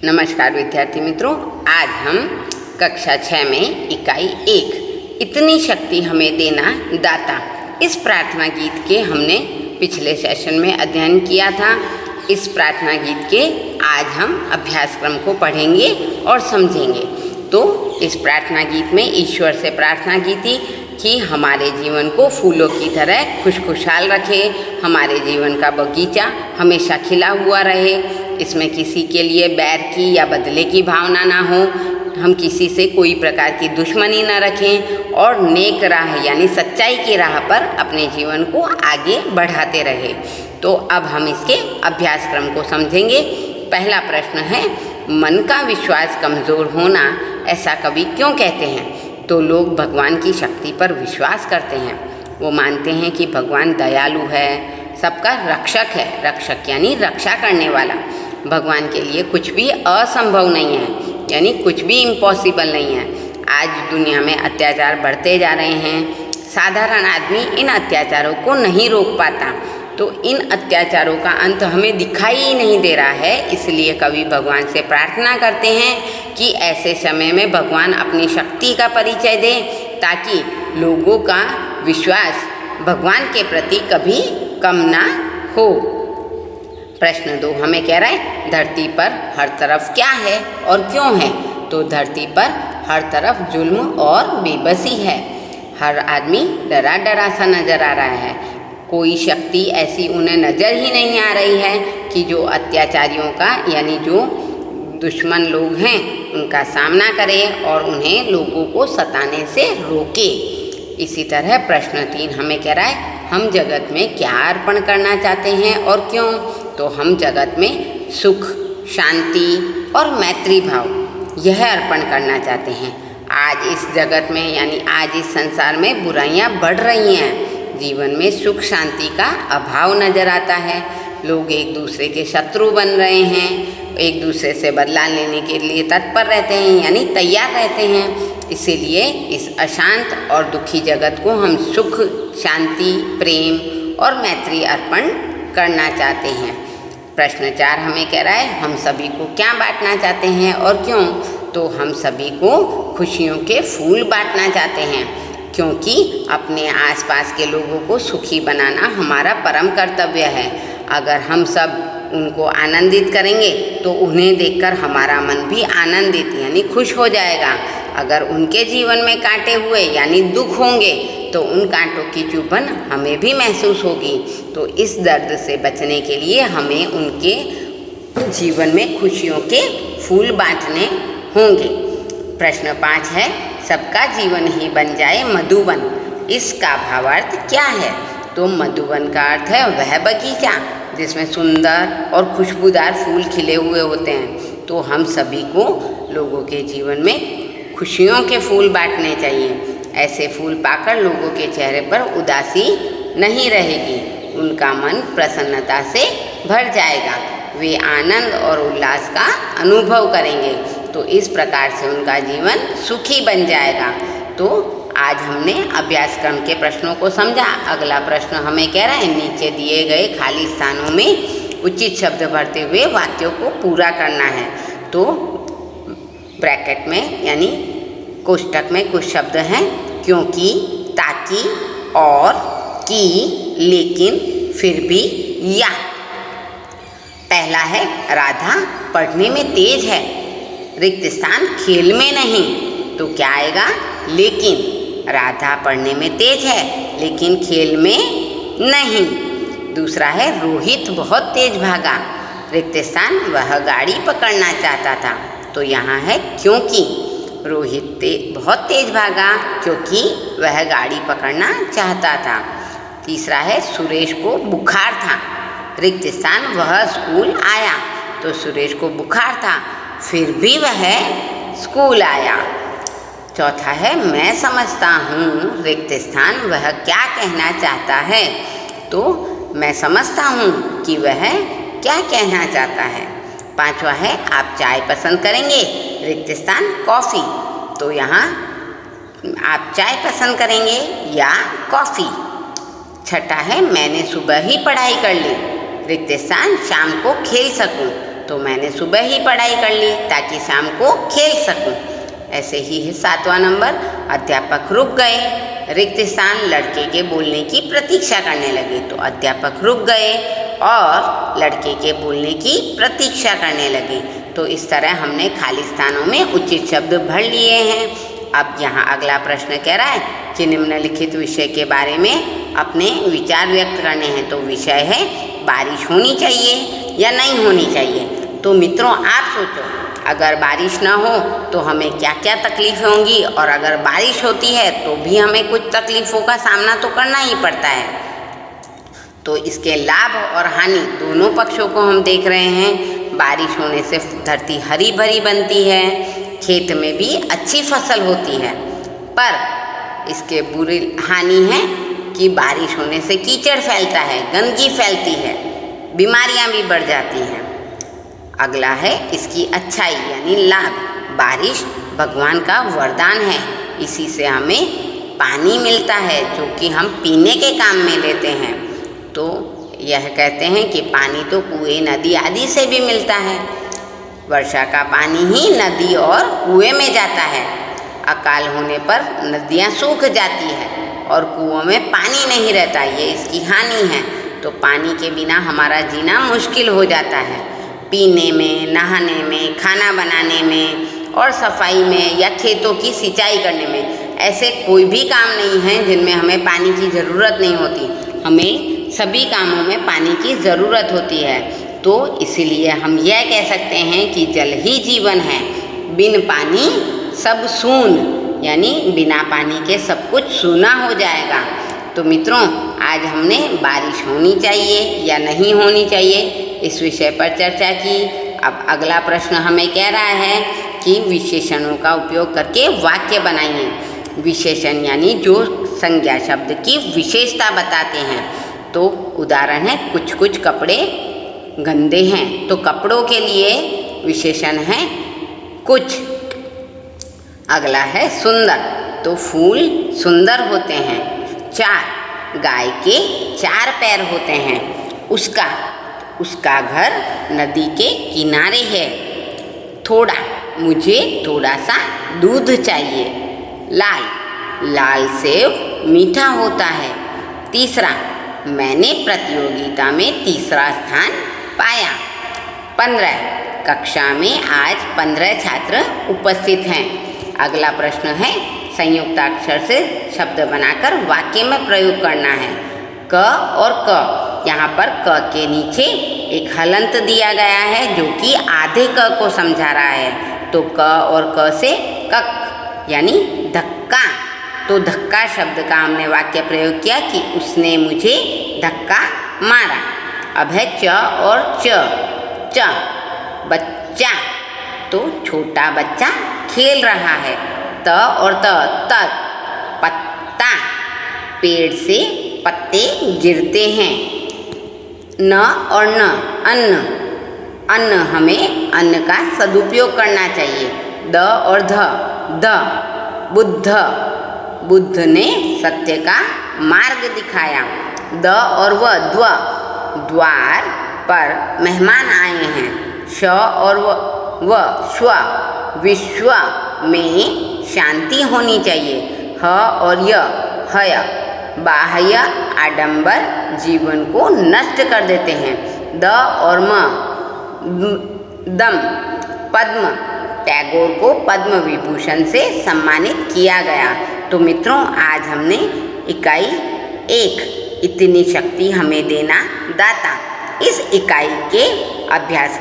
नमस्कार विद्यार्थी मित्रों, आज हम कक्षा 6 में इकाई 1 इतनी शक्ति हमें देना दाता, इस प्रार्थना गीत के हमने पिछले सेशन में अध्ययन किया था। इस प्रार्थना गीत के आज हम अभ्यासक्रम को पढ़ेंगे और समझेंगे। तो इस प्रार्थना गीत में ईश्वर से प्रार्थना की थी कि हमारे जीवन को फूलों की तरह खुशखुशाल रखे, हमारे जीवन का बगीचा हमेशा खिला हुआ रहे, इसमें किसी के लिए बैर की या बदले की भावना ना हो, हम किसी से कोई प्रकार की दुश्मनी न रखें और नेक राह यानी सच्चाई की राह पर अपने जीवन को आगे बढ़ाते रहे। तो अब हम इसके अभ्यासक्रम को समझेंगे। पहला प्रश्न है, मन का विश्वास कमज़ोर होना ऐसा कवि क्यों कहते हैं? तो लोग भगवान की शक्ति पर विश्वास करते हैं। वो मानते हैं कि भगवान दयालु है, सबका रक्षक है। रक्षक यानी रक्षा करने वाला। भगवान के लिए कुछ भी असंभव नहीं है, यानी कुछ भी इम्पॉसिबल नहीं है। आज दुनिया में अत्याचार बढ़ते जा रहे हैं, साधारण आदमी इन अत्याचारों को नहीं रोक पाता, तो इन अत्याचारों का अंत हमें दिखाई ही नहीं दे रहा है। इसलिए कवि भगवान से प्रार्थना करते हैं कि ऐसे समय में भगवान अपनी शक्ति का परिचय दे, ताकि लोगों का विश्वास भगवान के प्रति कभी कम ना हो। प्रश्न 2 हमें कह रहा है, धरती पर हर तरफ क्या है और क्यों है? तो धरती पर हर तरफ जुल्म और बेबसी है। हर आदमी डरा डरा सा नजर आ रहा है। कोई शक्ति ऐसी उन्हें नज़र ही नहीं आ रही है कि जो अत्याचारियों का यानी जो दुश्मन लोग हैं उनका सामना करे और उन्हें लोगों को सताने से रोके। इसी तरह प्रश्न 3 हमें कह रहा है, हम जगत में क्या अर्पण करना चाहते हैं और क्यों? तो हम जगत में सुख, शांति और मैत्री भाव यह अर्पण करना चाहते हैं। आज इस जगत में यानी आज इस संसार में बुराइयां बढ़ रही हैं, जीवन में सुख शांति का अभाव नजर आता है। लोग एक दूसरे के शत्रु बन रहे हैं, एक दूसरे से बदला लेने के लिए तत्पर रहते हैं यानी तैयार रहते हैं। इसीलिए इस अशांत और दुखी जगत को हम सुख, शांति, प्रेम और मैत्री अर्पण करना चाहते हैं। प्रश्न 4 हमें कह रहा है, हम सभी को क्या बांटना चाहते हैं और क्यों? तो हम सभी को खुशियों के फूल बांटना चाहते हैं, क्योंकि अपने आसपास के लोगों को सुखी बनाना हमारा परम कर्तव्य है। अगर हम सब उनको आनंदित करेंगे तो उन्हें देखकर हमारा मन भी आनंदित यानी खुश हो जाएगा। अगर उनके जीवन में कांटे हुए यानी दुख होंगे तो उन कांटों की चुभन हमें भी महसूस होगी। तो इस दर्द से बचने के लिए हमें उनके जीवन में खुशियों के फूल बांटने होंगे। प्रश्न 5 है, सबका जीवन ही बन जाए मधुवन, इसका भावार्थ क्या है? तो मधुवन का अर्थ है वह बगीचा जिसमें सुंदर और खुशबूदार फूल खिले हुए होते हैं। तो हम सभी को लोगों के जीवन में खुशियों के फूल बांटने चाहिए। ऐसे फूल पाकर लोगों के चेहरे पर उदासी नहीं रहेगी, उनका मन प्रसन्नता से भर जाएगा, वे आनंद और उल्लास का अनुभव करेंगे। तो इस प्रकार से उनका जीवन सुखी बन जाएगा। तो आज हमने अभ्यासक्रम के प्रश्नों को समझा। अगला प्रश्न हमें कह रहा है, नीचे दिए गए खाली स्थानों में उचित शब्द भरते हुए वाक्यों को पूरा करना है। तो ब्रैकेट में यानी कोष्ठक में कुछ शब्द हैं, क्योंकि, ताकि, और, कि, लेकिन, फिर भी, या। पहला है, राधा पढ़ने में तेज है, रिक्त स्थान खेल में नहीं। तो क्या आएगा? लेकिन। राधा पढ़ने में तेज है लेकिन खेल में नहीं। दूसरा है, रोहित बहुत तेज भागा, रिक्त स्थान वह गाड़ी पकड़ना चाहता था। तो यहाँ है क्योंकि। रोहित बहुत तेज भागा क्योंकि वह गाड़ी पकड़ना चाहता था। तीसरा है, सुरेश को बुखार था, रिक्त स्थान वह स्कूल आया। तो सुरेश को बुखार था फिर भी वह स्कूल आया। चौथा है, मैं समझता हूँ, रिक्त स्थान वह क्या कहना चाहता है। तो मैं समझता हूँ कि वह क्या कहना चाहता है। पांचवा है, आप चाय पसंद करेंगे, रिक्त स्थान कॉफ़ी। तो यहाँ आप चाय पसंद करेंगे या कॉफ़ी। छठा है, मैंने सुबह ही पढ़ाई कर ली, रिक्त स्थान शाम को खेल सकूँ। तो मैंने सुबह ही पढ़ाई कर ली ताकि शाम को खेल सकूं। ऐसे ही है 7वां नंबर, अध्यापक रुक गए। रिक्त स्थान लड़के के बोलने की प्रतीक्षा करने लगे। तो अध्यापक रुक गए और लड़के के बोलने की प्रतीक्षा करने लगे। तो इस तरह हमने खाली स्थानों में उचित शब्द भर लिए हैं। अब यहाँ अगला प्रश्न कह रहा है कि निम्नलिखित विषय के बारे में अपने विचार व्यक्त करने हैं। तो विषय है बारिश होनी चाहिए या नहीं होनी चाहिए। तो मित्रों आप सोचो, अगर बारिश ना हो तो हमें क्या क्या तकलीफ़ें होंगी, और अगर बारिश होती है तो भी हमें कुछ तकलीफ़ों का सामना तो करना ही पड़ता है। तो इसके लाभ और हानि दोनों पक्षों को हम देख रहे हैं। बारिश होने से धरती हरी भरी बनती है, खेत में भी अच्छी फसल होती है, पर इसके बुरी हानि है कि बारिश होने से कीचड़ फैलता है, गंदगी फैलती है, बीमारियां भी बढ़ जाती हैं। अगला है इसकी अच्छाई यानी लाभ। बारिश भगवान का वरदान है, इसी से हमें पानी मिलता है जो कि हम पीने के काम में लेते हैं। तो यह कहते हैं कि पानी तो कुएं, नदी आदि से भी मिलता है। वर्षा का पानी ही नदी और कुएं में जाता है। अकाल होने पर नदियाँ सूख जाती है और कुओं में पानी नहीं रहता, ये इसकी हानि है। तो पानी के बिना हमारा जीना मुश्किल हो जाता है। पीने में, नहाने में, खाना बनाने में और सफाई में या खेतों की सिंचाई करने में ऐसे कोई भी काम नहीं है जिनमें हमें पानी की ज़रूरत नहीं होती। हमें सभी कामों में पानी की ज़रूरत होती है। तो इसीलिए हम यह कह सकते हैं कि जल ही जीवन है, बिन पानी सब सून, यानी बिना पानी के सब कुछ सूना हो जाएगा। तो मित्रों आज हमने बारिश होनी चाहिए या नहीं होनी चाहिए इस विषय पर चर्चा की। अब अगला प्रश्न हमें कह रहा है कि विशेषणों का उपयोग करके वाक्य बनाइए। विशेषण यानी जो संज्ञा शब्द की विशेषता बताते हैं। तो उदाहरण है कुछ कुछ कपड़े गंदे हैं, तो कपड़ों के लिए विशेषण है कुछ। अगला है सुंदर, तो फूल सुंदर होते हैं। 4, गाय के 4 पैर होते हैं। उसका घर नदी के किनारे है। थोड़ा, मुझे थोड़ा सा दूध चाहिए। लाल सेब मीठा होता है। तीसरा, मैंने प्रतियोगिता में तीसरा स्थान पाया। 15, कक्षा में आज 15 छात्र उपस्थित हैं। अगला प्रश्न है संयुक्ताक्षर से शब्द बनाकर वाक्य में प्रयोग करना है। क और क, यहाँ पर क के नीचे एक हलंत दिया गया है जो कि आधे क को समझा रहा है। तो क और क से कक यानी धक्का। तो धक्का शब्द का हमने वाक्य प्रयोग किया कि उसने मुझे धक्का मारा। अब है च और च, बच्चा, तो छोटा बच्चा खेल रहा है। त और त, पत्ता, पेड़ से पत्ते गिरते हैं। न और न, अन्न, हमें अन्न का सदुपयोग करना चाहिए। द और ध, बुद्ध ने सत्य का मार्ग दिखाया। द और व, द्वार पर मेहमान आए हैं। श और व, श्व, विश्व में शांति होनी चाहिए। ह और य, हय, बाह्य आडंबर जीवन को नष्ट कर देते हैं। द और म, दम, पद्म, टैगोर को पद्म विभूषण से सम्मानित किया गया। तो मित्रों आज हमने इकाई 1 इतनी शक्ति हमें देना दाता इस इकाई के अभ्यास